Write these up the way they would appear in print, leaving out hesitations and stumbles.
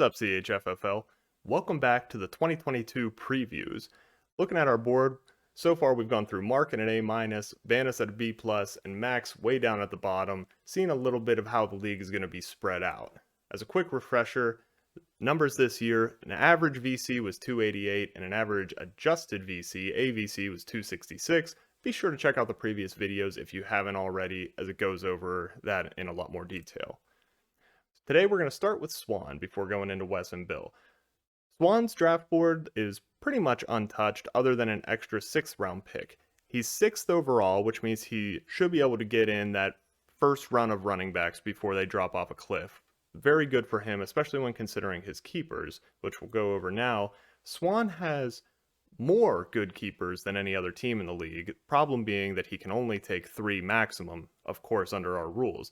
What's up, CHFFL? Welcome back to the 2022 previews. Looking at our board, so far we've gone through Mark at an A-, Vanis at a B+, and Max way down at the bottom, seeing a little bit of how the league is going to be spread out. As a quick refresher, numbers this year, an average VC was 288, and an average adjusted VC, AVC, was 266. Be sure to check out the previous videos if you haven't already, as it goes over that in a lot more detail. Today we're going to start with Swan before going into Wes and Bill. Swan's draft board is pretty much untouched other than an extra 6th round pick. He's 6th overall, which means he should be able to get in that first run of running backs before they drop off a cliff. Very good for him, especially when considering his keepers, which we'll go over now. Swan has more good keepers than any other team in the league, problem being that he can only take 3 maximum, of course, under our rules.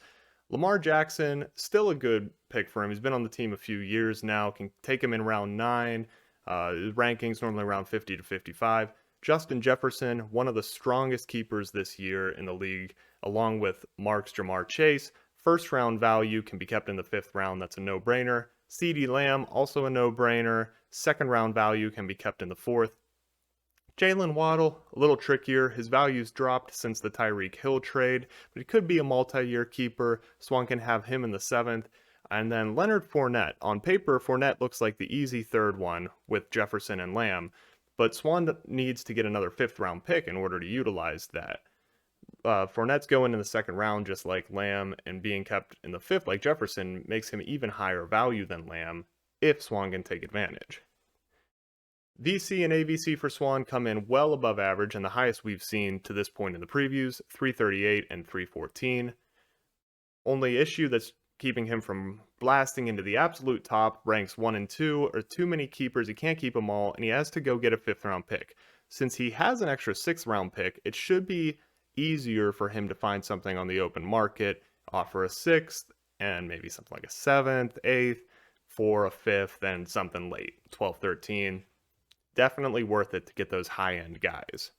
Lamar Jackson, still a good pick for him. He's been on the team a few years now, can take him in round 9. His rankings normally around 50 to 55. Justin Jefferson, one of the strongest keepers this year in the league, along with Mark's Jamar Chase. First round value can be kept in the 5th round. That's a no-brainer. CeeDee Lamb, also a no-brainer. Second round value can be kept in the 4th. Jaylen Waddle, a little trickier. His value's dropped since the Tyreek Hill trade, but he could be a multi-year keeper. Swan can have him in the 7th. And then Leonard Fournette. On paper, Fournette looks like the easy 3rd one with Jefferson and Lamb, but Swan needs to get another 5th round pick in order to utilize that. Fournette's going in the 2nd round just like Lamb, and being kept in the 5th like Jefferson makes him even higher value than Lamb if Swan can take advantage. VC and AVC for Swan come in well above average, and the highest we've seen to this point in the previews, 338 and 314. Only issue that's keeping him from blasting into the absolute top, ranks 1 and 2, are too many keepers. He can't keep them all, and he has to go get a 5th round pick. Since he has an extra 6th round pick, it should be easier for him to find something on the open market, offer a 6th, and maybe something like a 7th, 8th, for a 5th, and something late, 12, 13. Definitely worth it to get those high-end guys.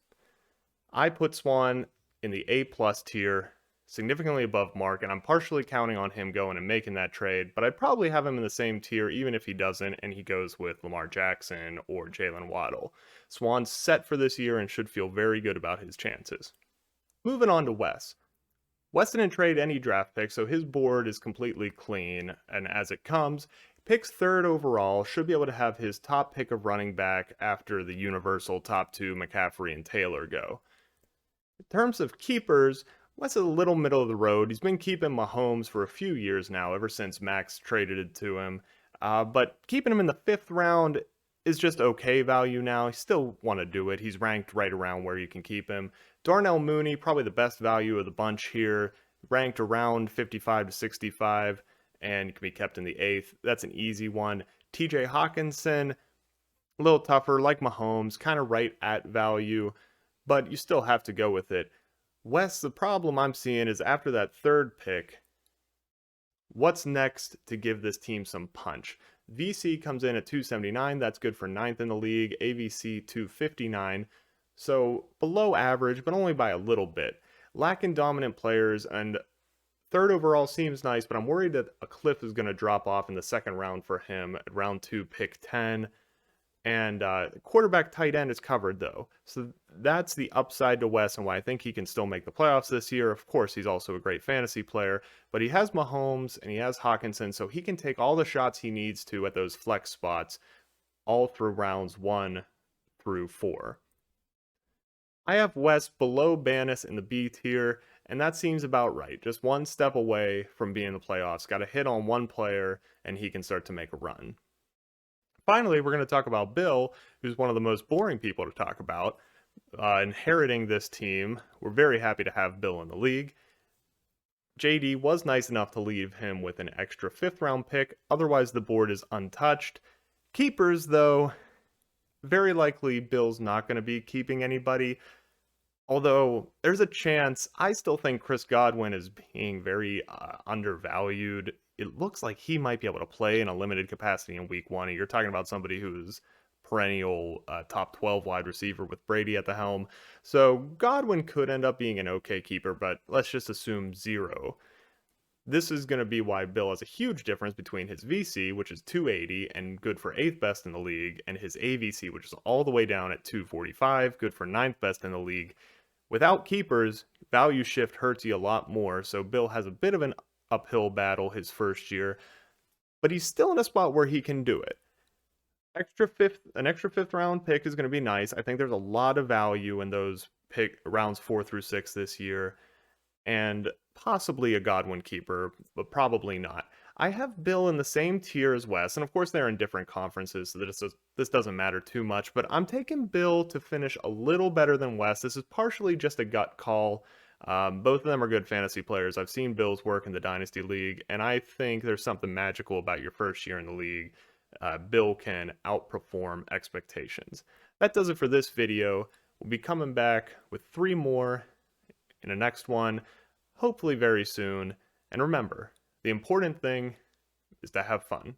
I put Swan in the A+ tier, significantly above Mark, and I'm partially counting on him going and making that trade, but I'd probably have him in the same tier even if he doesn't and he goes with Lamar Jackson or Jaylen Waddle. Swan's set for this year and should feel very good about his chances. Moving on to Wes. Wes didn't trade any draft picks, so his board is completely clean, and as it comes, picks 3rd overall, should be able to have his top pick of running back after the universal top 2 McCaffrey and Taylor go. In terms of keepers, Wes is a little middle of the road. He's been keeping Mahomes for a few years now, ever since Max traded it to him. But keeping him in the 5th round is just okay value now. You still want to do it. He's ranked right around where you can keep him. Darnell Mooney, probably the best value of the bunch here, ranked around 55 to 65. And can be kept in the 8th. That's an easy one. TJ Hawkinson, a little tougher, like Mahomes, kind of right at value, but you still have to go with it. Wes, the problem I'm seeing is after that 3rd pick, what's next to give this team some punch? VC comes in at 279. That's good for 9th in the league. AVC 259. So below average, but only by a little bit. Lacking dominant players, and 3rd overall seems nice, but I'm worried that a cliff is going to drop off in the 2nd round for him at round 2, pick 10. And quarterback tight end is covered, though. So that's the upside to Wes and why I think he can still make the playoffs this year. Of course, he's also a great fantasy player, but he has Mahomes and he has Hawkinson, so he can take all the shots he needs to at those flex spots all through rounds 1 through 4. I have Wes below Vanis in the B tier, and that seems about right. Just one step away from being in the playoffs. Got to hit on one player, and he can start to make a run. Finally, we're going to talk about Bill, who's one of the most boring people to talk about. Inheriting this team, we're very happy to have Bill in the league. JD was nice enough to leave him with an extra 5th round pick. Otherwise, the board is untouched. Keepers, though, very likely Bill's not going to be keeping anybody. Although there's a chance, I still think Chris Godwin is being very undervalued. It looks like he might be able to play in a limited capacity in week 1. You're talking about somebody who's perennial top 12 wide receiver with Brady at the helm. So Godwin could end up being an okay keeper, but let's just assume 0. This is going to be why Bill has a huge difference between his VC, which is 280 and good for 8th best in the league, and his AVC, which is all the way down at 245, good for 9th best in the league. Without keepers, value shift hurts you a lot more, so Bill has a bit of an uphill battle his first year, but he's still in a spot where he can do it. An extra fifth round pick is going to be nice. I think there's a lot of value in those pick rounds 4 through 6 this year, and possibly a Godwin keeper, but probably not. I have Bill in the same tier as Wes, and of course they're in different conferences, so this doesn't matter too much, but I'm taking Bill to finish a little better than Wes. This is partially just a gut call. Both of them are good fantasy players. I've seen Bill's work in the Dynasty League, and I think there's something magical about your first year in the league. Bill can outperform expectations. That does it for this video. We'll be coming back with 3 more in the next one, hopefully very soon. And remember, the important thing is to have fun.